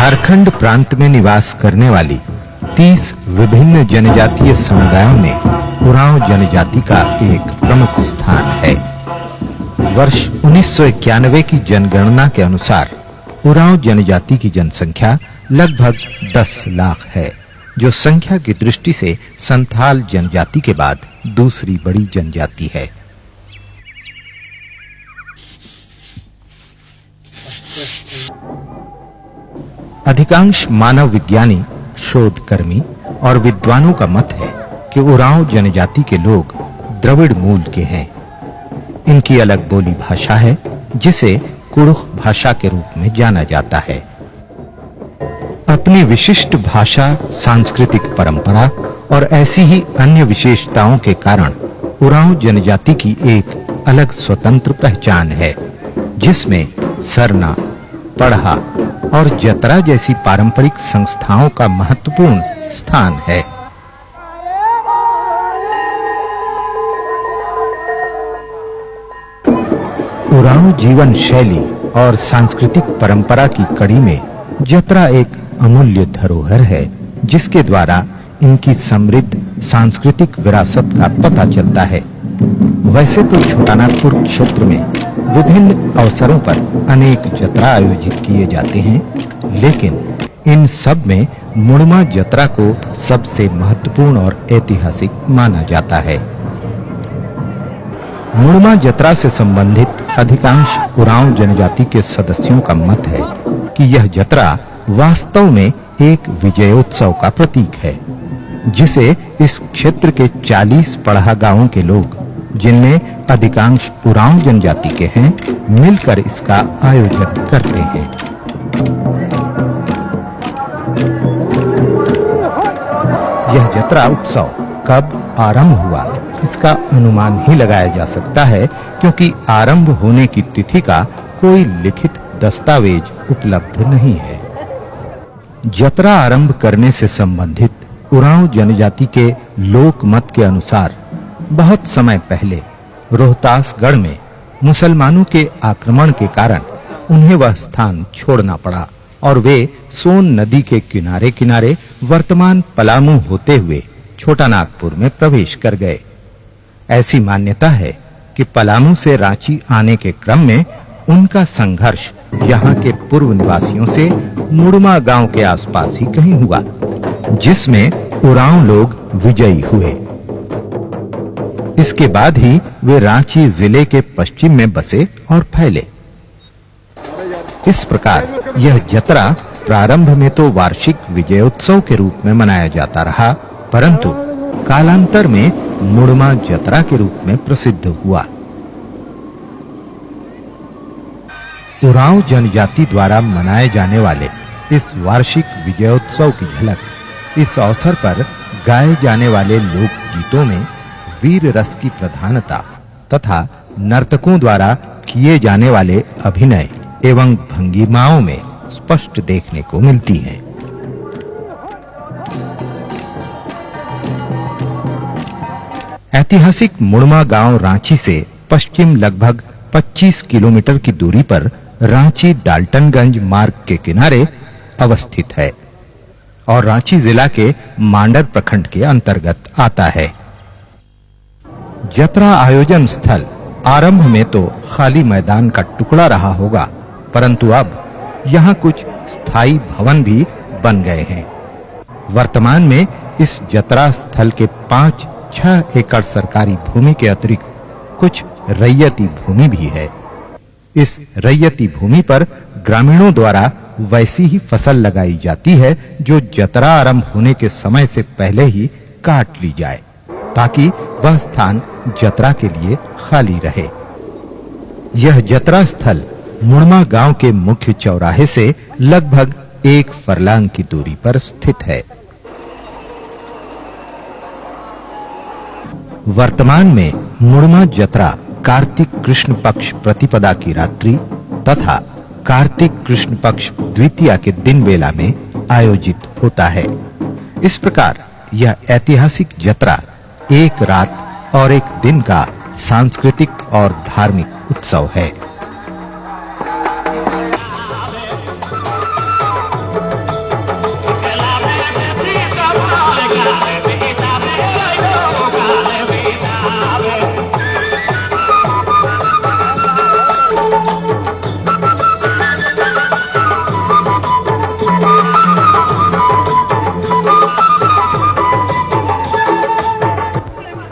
झारखंड प्रांत में निवास करने वाली 30 विभिन्न जनजातीय समुदायों में उरांव जनजाति का एक प्रमुख स्थान है। वर्ष 1991 की जनगणना के अनुसार उरांव जनजाति की जनसंख्या लगभग 10 लाख है, जो संख्या की दृष्टि से संथाल जनजाति के बाद दूसरी बड़ी जनजाति है। अधिकांश मानव विज्ञानी, शोधकर्मी और विद्वानों का मत है कि उरांव जनजाति के लोग द्रविड़ मूल के हैं। इनकी अलग बोली भाषा है, जिसे कुड़ुख भाषा के रूप में जाना जाता है। अपनी विशिष्ट भाषा, सांस्कृतिक परंपरा और ऐसी ही अन्य विशेषताओं के कारण उरांव जनजाति की एक अलग स्वतंत्र पहचान है, जिसमें सरना, पढ़ा और जतरा जैसी पारंपरिक संस्थाओं का महत्वपूर्ण स्थान है। उरांव जीवन शैली और सांस्कृतिक परंपरा की कड़ी में जतरा एक अमूल्य धरोहर है, जिसके द्वारा इनकी समृद्ध सांस्कृतिक विरासत का पता चलता है। वैसे तो छोटानागपुर क्षेत्र में विभिन्न अवसरों पर अनेक जतरा आयोजित किए जाते हैं, लेकिन इन सब में मुड़मा जतरा को सबसे महत्वपूर्ण और ऐतिहासिक माना जाता है। मुड़मा जतरा से संबंधित अधिकांश उरांव जनजाति के सदस्यों का मत है कि यह जतरा वास्तव में एक विजयोत्सव का प्रतीक है, जिसे इस क्षेत्र के 40 पढ़ा गांवों के लोग, जिनमें अधिकांश उरांव जनजाति के हैं, मिलकर इसका आयोजन करते हैं। यह जतरा उत्सव कब आरंभ हुआ, इसका अनुमान ही लगाया जा सकता है, क्योंकि आरंभ होने की तिथि का कोई लिखित दस्तावेज उपलब्ध नहीं है। जतरा आरंभ करने से संबंधित उरांव जनजाति के लोक मत के अनुसार बहुत समय पहले रोहतासगढ़ में मुसलमानों के आक्रमण के कारण उन्हें वह स्थान छोड़ना पड़ा और वे सोन नदी के किनारे-किनारे वर्तमान पलामू होते हुए छोटानागपुर में प्रवेश कर गए। ऐसी मान्यता है कि पलामू से रांची आने के क्रम में उनका संघर्ष यहाँ के पूर्व निवासियों से मुड़मा गांव के आसपास ही कहीं हुआ, जिसमें उरांव लोग विजयी हुए। इसके बाद ही वे रांची जिले के पश्चिम में बसे और फैले। इस प्रकार यह जतरा प्रारंभ में तो वार्षिक विजयोत्सव के रूप में मनाया जाता रहा, परंतु कालांतर में मुड़मा जतरा के रूप में प्रसिद्ध हुआ। उरांव जनजाति द्वारा मनाए जाने वाले इस वार्षिक विजयोत्सव की झलक इस अवसर पर गाए जाने वाले लोक गीतों में वीर रस की प्रधानता तथा नर्तकों द्वारा किए जाने वाले अभिनय एवं भंगिमाओं में स्पष्ट देखने को मिलती है। ऐतिहासिक मुड़मा गांव रांची से पश्चिम लगभग 25 किलोमीटर की दूरी पर रांची डाल्टनगंज मार्ग के किनारे अवस्थित है और रांची जिला के मांडर प्रखंड के अंतर्गत आता है। जतरा आयोजन स्थल आरंभ में तो खाली मैदान का टुकड़ा रहा होगा, परंतु अब यहाँ कुछ स्थायी भवन भी बन गए हैं। वर्तमान में इस जतरा स्थल के 5-6 एकड़ सरकारी भूमि के अतिरिक्त कुछ रैयती भूमि भी है। इस रैयती भूमि पर ग्रामीणों द्वारा वैसी ही फसल लगाई जाती है जो जतरा आरंभ होने के समय से पहले ही काट ली जाए, ताकि वह स्थान जतरा के लिए खाली रहे। यह जतरा स्थल मुड़मा गांव के मुख्य चौराहे से लगभग 1 फरलांग की दूरी पर स्थित है। वर्तमान में मुड़मा जतरा कार्तिक कृष्ण पक्ष प्रतिपदा की रात्रि तथा कार्तिक कृष्ण पक्ष द्वितीया के दिन वेला में आयोजित होता है। इस प्रकार यह ऐतिहासिक जतरा एक रात और एक दिन का सांस्कृतिक और धार्मिक उत्सव है।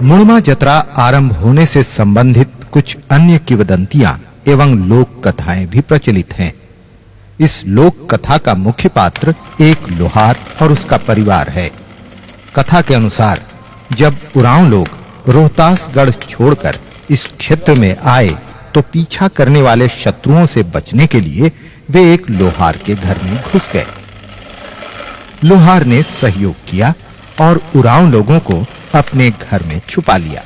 मुड़मा जत्रा आरंभ होने से संबंधित कुछ अन्य किंवदंतियां एवं लोक कथाएं भी प्रचलित हैं। इस लोक कथा का मुख्य पात्र एक लोहार और उसका परिवार है। कथा के अनुसार जब उरांव लोग रोहतासगढ़ छोड़कर इस क्षेत्र में आए तो पीछा करने वाले शत्रुओं से बचने के लिए वे एक लोहार के घर में घुस गए। लोहार ने सहयोग किया और उरांव लोगों को अपने घर में छुपा लिया।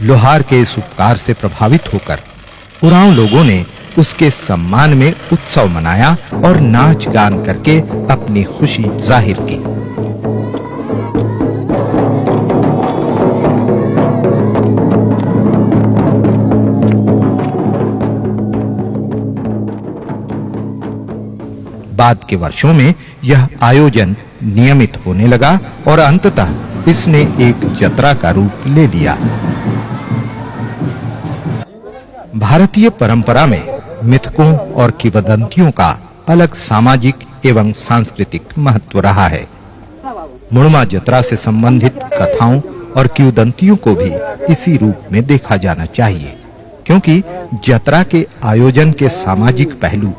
लोहार के इस उपकार से प्रभावित होकर उरांव लोगों ने उसके सम्मान में उत्सव मनाया और नाच गान करके अपनी खुशी जाहिर की। बाद के वर्षों में यह आयोजन नियमित होने लगा और अंततः इसने एक जत्रा का रूप ले लिया। भारतीय परंपरा में मिथकों और किंवदंतियों का अलग सामाजिक एवं सांस्कृतिक महत्व रहा है। मुड़मा जत्रा से संबंधित कथाओं और किंवदंतियों को भी इसी रूप में देखा जाना चाहिए, क्योंकि जत्रा के आयोजन के सामाजिक पहलू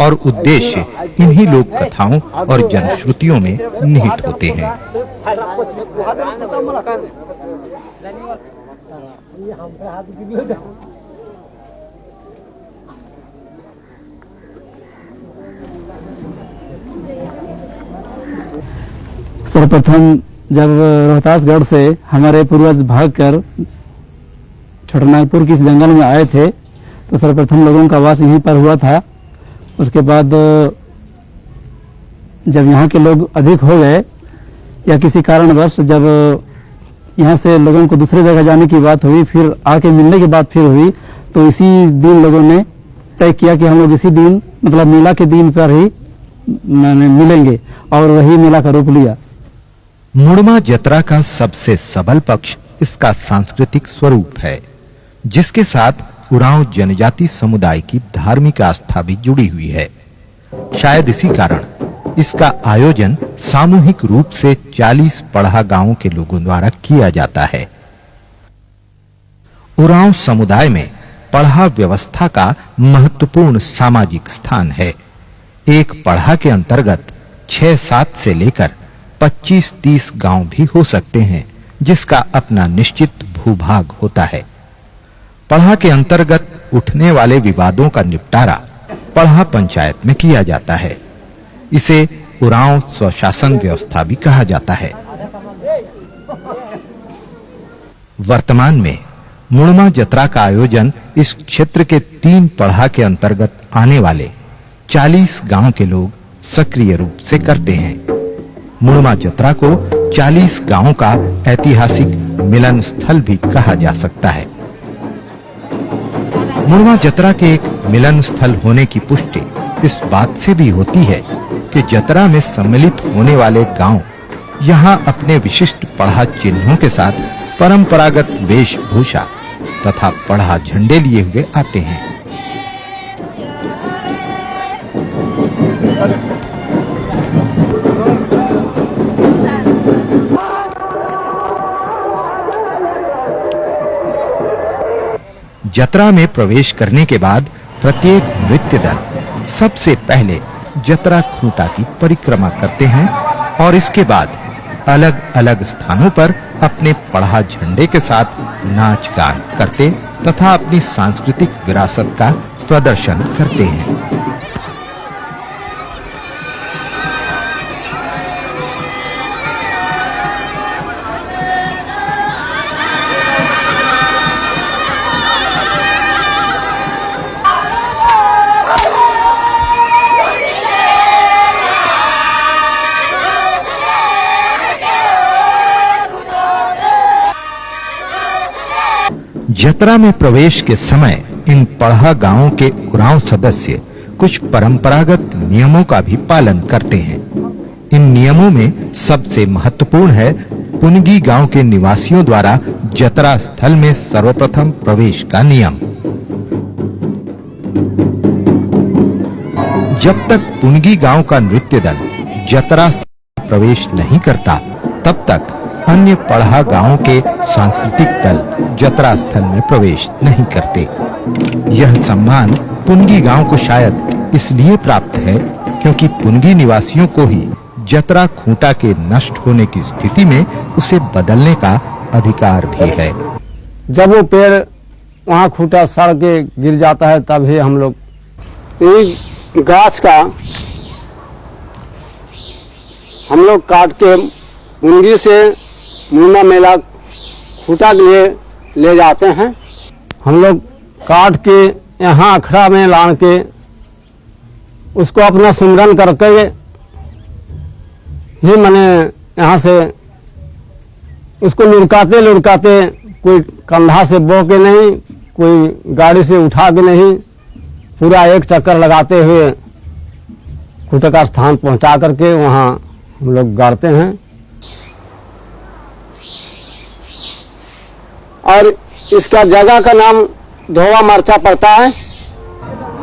और उद्देश्य इन्हीं लोक कथाओं और जनश्रुतियों में निहित होते हैं। सर्वप्रथम जब रोहतासगढ़ से हमारे पूर्वज भागकर छोटानागपुर के इस जंगल में आए थे तो सर्वप्रथम लोगों का वास यहीं पर हुआ था। उसके बाद जब यहाँ के लोग अधिक हो गए या किसी कारणवश जब यहाँ से लोगों को दूसरे जगह जाने की बात हुई, फिर आके मिलने की बात फिर हुई, तो इसी दिन लोगों ने तय किया कि हम लोग इसी दिन मतलब मेला के दिन पर ही मिलेंगे और वही मेला का रूप लिया। मुड़मा जत्रा का सबसे सबल पक्ष इसका सांस्कृतिक स्वरूप है, जिसके साथ उरांव जनजाति समुदाय की धार्मिक आस्था भी जुड़ी हुई है। शायद इसी कारण इसका आयोजन सामूहिक रूप से 40 पढ़ा गांवों के लोगों द्वारा किया जाता है। उरांव समुदाय में पढ़ा व्यवस्था का महत्वपूर्ण सामाजिक स्थान है। एक पढ़ा के अंतर्गत 6-7 से लेकर 25-30 गांव भी हो सकते हैं, जिसका अपना निश्चित भूभाग होता है। पढ़ा के अंतर्गत उठने वाले विवादों का निपटारा पढ़ा पंचायत में किया जाता है। इसे उरांव स्वशासन व्यवस्था भी कहा जाता है। वर्तमान में मुड़मा जत्रा का आयोजन इस क्षेत्र के 3 पढ़ा के अंतर्गत आने वाले 40 गांव के लोग सक्रिय रूप से करते हैं। मुड़मा जत्रा को 40 गांवों का ऐतिहासिक मिलन स्थल भी कहा जा सकता है। मुड़मा जत्रा के एक मिलन स्थल होने की पुष्टि इस बात से भी होती है कि जत्रा में सम्मिलित होने वाले गांव यहां अपने विशिष्ट पढ़ा चिन्हों के साथ परंपरागत वेशभूषा तथा पढ़ा झंडे लिए हुए आते हैं। जत्रा में प्रवेश करने के बाद प्रत्येक नृत्य दल सबसे पहले जत्रा खूंटा की परिक्रमा करते हैं और इसके बाद अलग-अलग स्थानों पर अपने पढ़ा झंडे के साथ नाच गान करते तथा अपनी सांस्कृतिक विरासत का प्रदर्शन करते हैं। जत्रा में प्रवेश के समय इन पढ़ा गांवों के उरांव सदस्य कुछ परंपरागत नियमों का भी पालन करते हैं। इन नियमों में सबसे महत्वपूर्ण है पुनगी गांव के निवासियों द्वारा जत्रा स्थल में सर्वप्रथम प्रवेश का नियम। जब तक पुनगी गांव का नृत्य दल जत्रा स्थल में प्रवेश नहीं करता, तब तक अन्य पढ़ा गांवों के सांस्कृतिक दल जतरा स्थल में प्रवेश नहीं करते। यह सम्मान पुनगी गांव को शायद इसलिए प्राप्त है क्योंकि पुनगी निवासियों को ही जतरा खूंटा के नष्ट होने की स्थिति में उसे बदलने का अधिकार भी है। जब वो पेड़ वहाँ खूंटा सड़ के गिर जाता है तब ही हम लोग इस गाछ का हम लोग काट के पुनगी से मुन्ना मेला खूंटा के लिए ले जाते हैं। हम लोग काट के यहाँ अखड़ा में लान के उसको अपना सुमरन करके ही मैंने यहाँ से उसको लुढ़काते लुढ़काते, कोई कंधा से बो के नहीं, कोई गाड़ी से उठा के नहीं, पूरा एक चक्कर लगाते हुए खूंटे का स्थान पहुंचा करके वहाँ हम लोग गाड़ते हैं। और इसका जगह का नाम धोवा मरचा पड़ता है।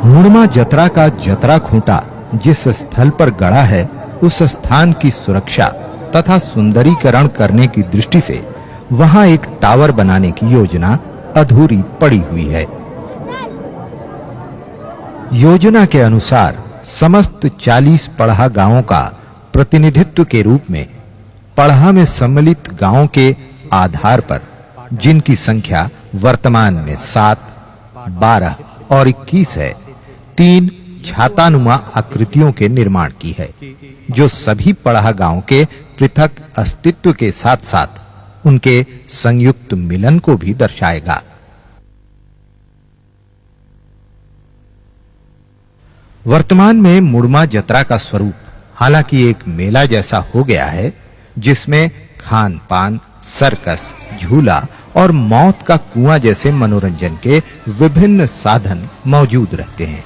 मुड़मा जतरा का जतरा खूंटा जिस स्थल पर गड़ा है उस स्थान की सुरक्षा तथा सुंदरीकरण करने की दृष्टि से वहां एक टावर बनाने की योजना अधूरी पड़ी हुई है। योजना के अनुसार समस्त 40 पढ़ा गांवों का प्रतिनिधित्व के रूप में पढ़ा में सम्मिलित गांवों के आधार पर, जिनकी संख्या वर्तमान में 7, 12 और 21 है, 3 छातानुमा आकृतियों के निर्माण की है, जो सभी पढ़ा गांव के पृथक अस्तित्व के साथ-साथ उनके संयुक्त मिलन को भी दर्शाएगा। वर्तमान में मुड़मा जतरा का स्वरूप हालांकि एक मेला जैसा हो गया है, जिसमें खान-पान, सर्कस, झूला और मौत का कुआं जैसे मनोरंजन के विभिन्न साधन मौजूद रहते हैं।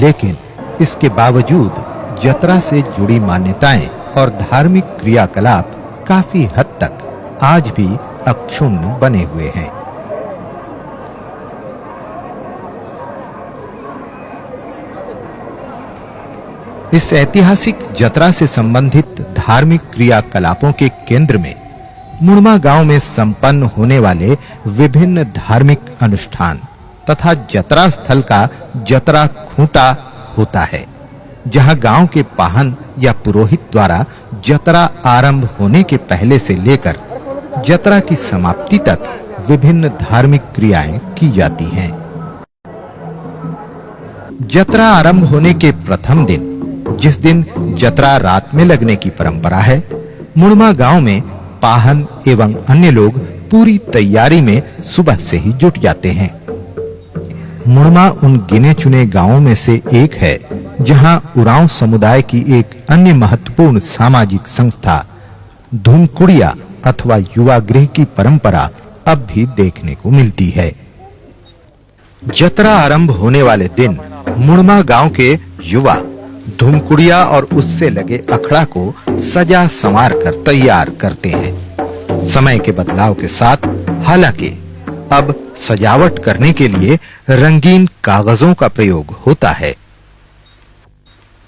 लेकिन इसके बावजूद जतरा से जुड़ी मान्यताएं और धार्मिक क्रियाकलाप काफी हद तक आज भी अक्षुण्ण बने हुए हैं। इस ऐतिहासिक जतरा से संबंधित धार्मिक क्रियाकलापों के केंद्र में मुड़मा गांव में संपन्न होने वाले विभिन्न धार्मिक अनुष्ठान तथा जतरा स्थल का जतरा खूंटा होता है, जहां गांव के पाहन या पुरोहित द्वारा जतरा आरंभ होने के पहले से लेकर जतरा की समाप्ति तक विभिन्न धार्मिक क्रियाएं की जाती हैं। जतरा आरंभ होने के प्रथम दिन, जिस दिन जतरा रात में लगने की परंपरा है, मुड़मा गांव में पाहन एवं अन्य लोग पूरी तैयारी में सुबह से ही जुट जाते हैं। मुड़मा उन गिने चुने गांवों में से एक है जहां उरांव समुदाय की एक अन्य महत्वपूर्ण सामाजिक संस्था धूमकुड़िया अथवा युवा गृह की परंपरा अब भी देखने को मिलती है। जतरा आरंभ होने वाले दिन मुड़मा गांव के युवा धूमकुड़िया और उससे लगे अखड़ा को सजा संवार कर तैयार करते हैं। समय के बदलाव के साथ हालांकि अब सजावट करने के लिए रंगीन कागजों का प्रयोग होता है,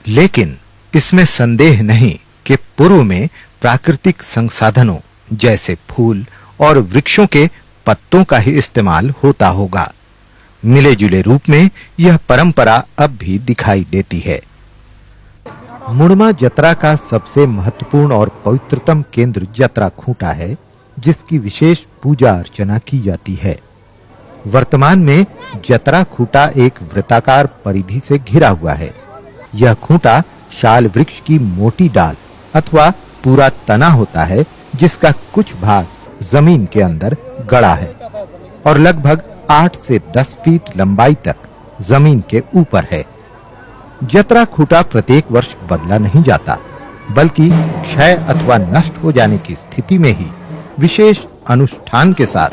लेकिन इसमें संदेह नहीं कि पूर्व में प्राकृतिक संसाधनों जैसे फूल और वृक्षों के पत्तों का ही इस्तेमाल होता होगा। मिले-जुले रूप में यह परंपरा अब भी दिखाई देती है। मुड़मा जतरा का सबसे महत्वपूर्ण और पवित्रतम केंद्र जतरा खूंटा है, जिसकी विशेष पूजा अर्चना की जाती है। वर्तमान में जतरा खूंटा एक वृत्ताकार परिधि से घिरा हुआ है। यह खूंटा शाल वृक्ष की मोटी डाल अथवा पूरा तना होता है, जिसका कुछ भाग जमीन के अंदर गड़ा है और लगभग 8 से 10 फीट लंबाई तक जमीन के ऊपर है। जतरा खूंटा प्रत्येक वर्ष बदला नहीं जाता, बल्कि क्षय अथवा नष्ट हो जाने की स्थिति में ही विशेष अनुष्ठान के साथ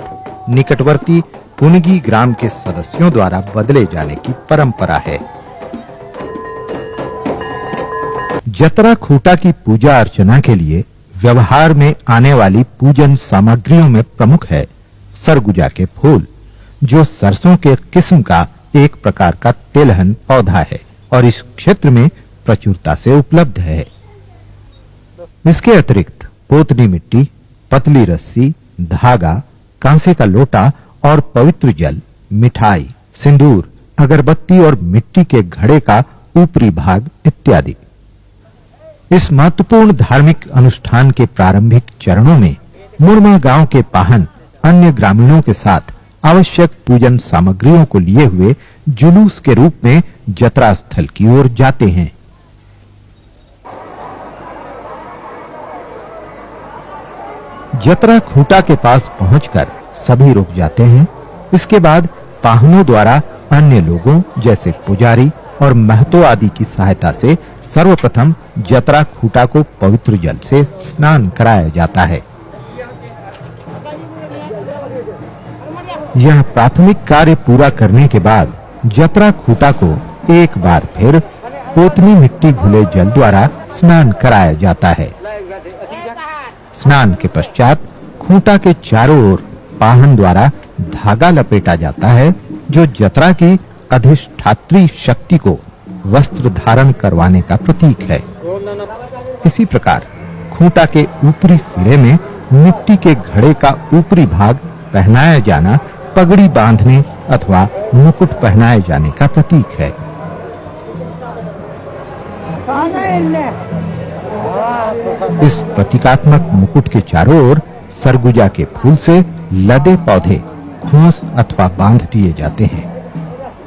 निकटवर्ती पुनगी ग्राम के सदस्यों द्वारा बदले जाने की परंपरा है। जतरा खूंटा की पूजा अर्चना के लिए व्यवहार में आने वाली पूजन सामग्रियों में प्रमुख है सरगुजा के फूल, जो सरसों के किस्म का एक प्रकार का तेलहन पौधा है और इस क्षेत्र में प्रचुरता से उपलब्ध है। इसके अतिरिक्त पोतनी मिट्टी, पतली रस्सी, धागा, कांसे का लोटा और पवित्र जल, मिठाई, सिंदूर, अगरबत्ती और मिट्टी के घड़े का ऊपरी भाग इत्यादि। इस महत्वपूर्ण धार्मिक अनुष्ठान के प्रारंभिक चरणों में मुरमा गांव के पाहन अन्य ग्रामीणों के साथ आवश्यक पूजन सामग्रियों को लिए हुए जुलूस के रूप में जतरा स्थल की ओर जाते हैं। जतरा खूंटा के पास पहुंचकर सभी रुक जाते हैं। इसके बाद पाहनों द्वारा अन्य लोगों जैसे पुजारी और महतो आदि की सहायता से सर्वप्रथम जतरा खूंटा को पवित्र जल से स्नान कराया जाता है। यह प्राथमिक कार्य पूरा करने के बाद जतरा खूंटा को एक बार फिर पोतनी मिट्टी घुले जल द्वारा स्नान कराया जाता है। स्नान के पश्चात खूंटा के चारों ओर पाहन द्वारा धागा लपेटा जाता है, जो जतरा की अधिष्ठात्री शक्ति को वस्त्र धारण करवाने का प्रतीक है। इसी प्रकार खूंटा के ऊपरी सिरे में मिट्टी के घड़े का ऊपरी भाग पहनाया जाना पगड़ी बांधने अथवा मुकुट पहनाए जाने का प्रतीक है। इस प्रतीकात्मक मुकुट के चारों ओर सरगुजा के फूल से लदे पौधे खोस अथवा बांध दिए जाते हैं।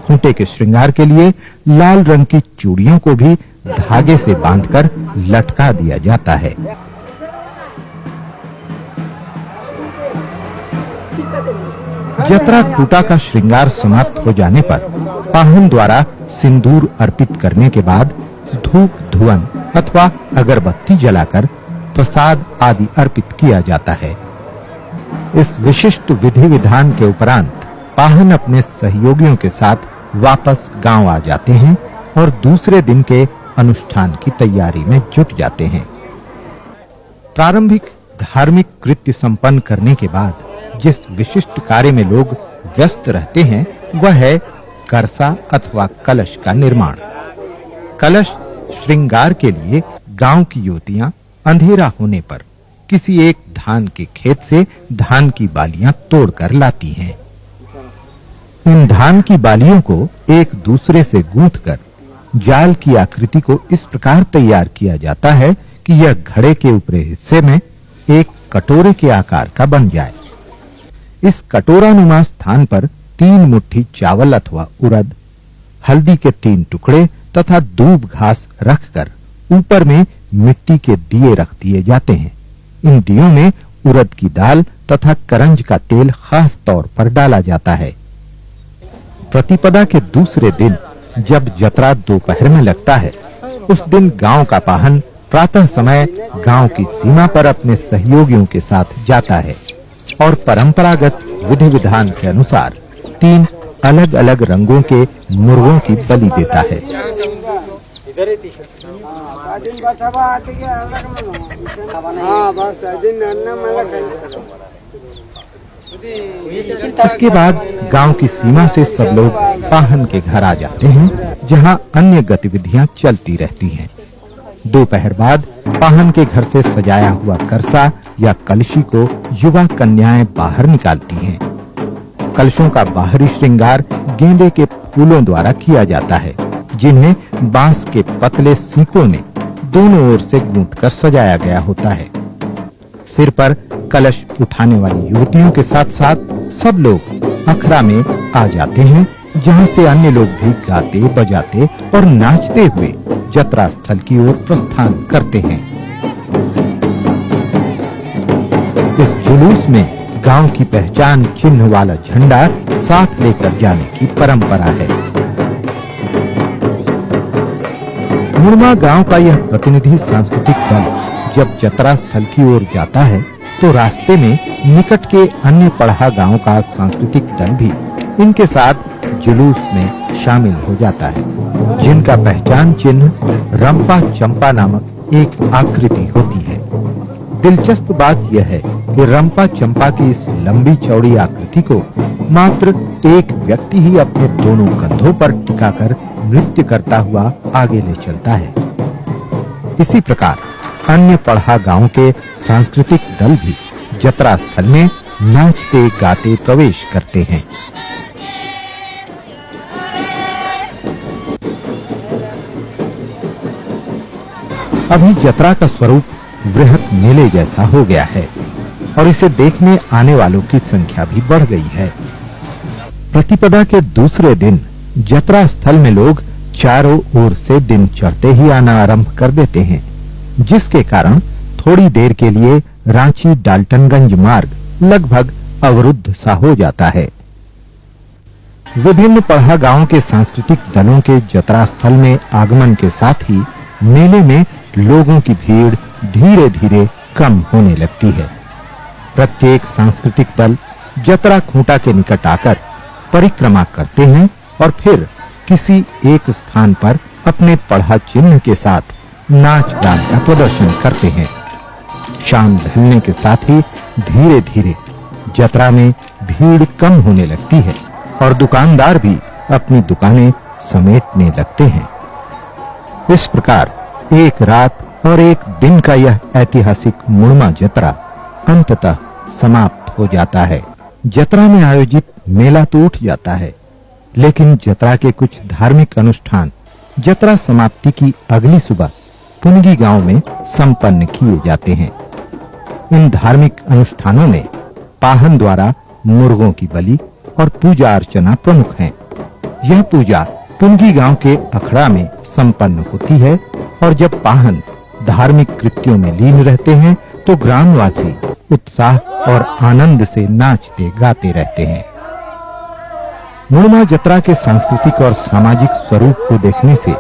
खूंटे के श्रृंगार के लिए लाल रंग की चूड़ियों को भी धागे से बांधकर लटका दिया जाता है। जतरा खूंटा का श्रृंगार समाप्त हो जाने पर पाहन द्वारा सिंदूर अर्पित करने के बाद धूप धुवन अथवा अगरबत्ती जलाकर प्रसाद आदि अर्पित किया जाता है। इस विशिष्ट विधि विधान के उपरांत पाहन अपने सहयोगियों के साथ वापस गांव आ जाते हैं और दूसरे दिन के अनुष्ठान की तैयारी में जुट जाते हैं। प्रारंभिक धार्मिक कृत्य संपन्न करने के बाद जिस विशिष्ट कार्य में लोग व्यस्त रहते हैं वह है करसा अथवा कलश का निर्माण। कलश श्रृंगार के लिए गांव की युवतियां अंधेरा होने पर किसी एक धान के खेत से धान की बालियां तोड़कर लाती हैं। इन धान की बालियों को एक दूसरे से गूंथकर जाल की आकृति को इस प्रकार तैयार किया जाता है कि यह घड़े के ऊपरी हिस्से में एक कटोरे के आकार का बन जाए। इस कटोरानुमा स्थान पर 3 मुट्ठी चावल अथवा उड़द, हल्दी के 3 टुकड़े तथा दूब घास रखकर ऊपर में मिट्टी के दिए रख दिए जाते हैं। इन दियों में उड़द की दाल तथा करंज का तेल खास तौर पर डाला जाता है। प्रतिपदा के दूसरे दिन जब जतरा दोपहर में लगता है, उस दिन गांव का पाहन प्रातः समय गांव की सीमा पर अपने सहयोगियों के साथ जाता है और परंपरागत विधि विधान के अनुसार 3 अलग-अलग रंगों के मुर्गों की बलि देता है। इसके बाद गांव की सीमा से सब लोग पाहन के घर आ जाते हैं, जहां अन्य गतिविधियां चलती रहती हैं। दोपहर बाद पाहन के घर से सजाया हुआ करसा या कलशी को युवा कन्याएं बाहर निकालती हैं। कलशों का बाहरी श्रृंगार गेंदे के फूलों द्वारा किया जाता है, जिन्हें बांस के पतले सीकों में दोनों ओर से गूंथकर सजाया गया होता है। सिर पर कलश उठाने वाली युवतियों के साथ-साथ सब लोग अखड़ा में आ जाते हैं, जहां से अन्य लोग भी गाते, बजाते और नाचते हुए जतरा स्थल की ओर प्रस्थान करते हैं। इस जुलूस में गांव की पहचान चिन्ह वाला झंडा साथ लेकर जाने की परंपरा है। मुरमा गांव का यह प्रतिनिधि सांस्कृतिक दल जब जतरा स्थल की ओर जाता है, तो रास्ते में निकट के अन्य पढ़ा गांव का सांस्कृतिक दल भी इनके साथ जुलूस में शामिल हो जाता है, जिनका पहचान चिन्ह रंपा चंपा नामक एक आकृति होती है। दिलचस्प बात यह है कि रंपा चंपा की इस लंबी चौड़ी आकृति को मात्र एक व्यक्ति ही अपने दोनों कंधों पर टिकाकर नृत्य करता हुआ आगे ले चलता है। इसी प्रकार अन्य पढ़ा गांव के सांस्कृतिक दल भी जतरा स्थल में नाचते गाते प्रवेश करते हैं। अभी जतरा का स्वरूप वृहत मेले जैसा हो गया है और इसे देखने आने वालों की संख्या भी बढ़ गई है। प्रतिपदा के दूसरे दिन जतरा स्थल में लोग चारों ओर से दिन चढ़ते ही आना आरंभ कर देते हैं, जिसके कारण थोड़ी देर के लिए रांची डाल्टनगंज मार्ग लगभग अवरुद्ध सा हो जाता है। विभिन्न पढ़ा गांवों के सांस्कृतिक दलों के जतरा स्थल में आगमन के साथ ही मेले में लोगों की भीड़ धीरे-धीरे कम होने लगती है। प्रत्येक सांस्कृतिक दल जतरा खूंटा के निकट आकर परिक्रमा करते हैं और फिर किसी एक स्थान पर अपने पढ़ा चिन्ह के साथ नाच गान का प्रदर्शन करते हैं। शाम ढलने के साथ ही धीरे-धीरे जतरा में भीड़ कम होने लगती है और दुकानदार भी अपनी दुकानें समेटने लगते हैं। इस प्रकार एक रात और एक दिन का यह ऐतिहासिक मुड़मा जतरा अंततः समाप्त हो जाता है। जतरा में आयोजित मेला तो उठ जाता है, लेकिन जतरा के कुछ धार्मिक अनुष्ठान जतरा समाप्ति की अगली सुबह पुनगी गांव में संपन्न किए जाते हैं। इन धार्मिक अनुष्ठानों में पाहन द्वारा मुर्गों की बलि और पूजा अर्चना प्रमुख हैं। यह पूजा पुनगी गांव के अखड़ा में संपन्न होती है और जब पाहन धार्मिक कृत्यों में लीन रहते हैं तो ग्रामवासी उत्साह और आनंद से नाचते गाते रहते हैं। मुड़मा जतरा के सांस्कृतिक और सामाजिक स्वरूप को देखने से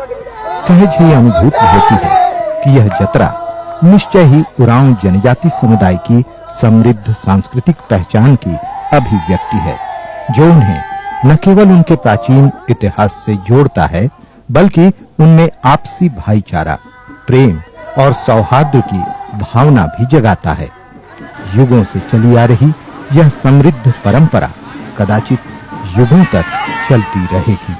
सहज ही अनुभूति होती है कि यह जतरा निश्चय ही उरांव जनजाति समुदाय की समृद्ध सांस्कृतिक पहचान की अभिव्यक्ति है, जो उन्हें न केवल उनके प्राचीन इतिहास से जोड़ता है, बल्कि उनमें आपसी भाईचारा, प्रेम और सौहार्द की भावना भी जगाता है। युगों से चली आ रही यह समृद्ध परंपरा कदाचित युगों तक चलती रहेगी।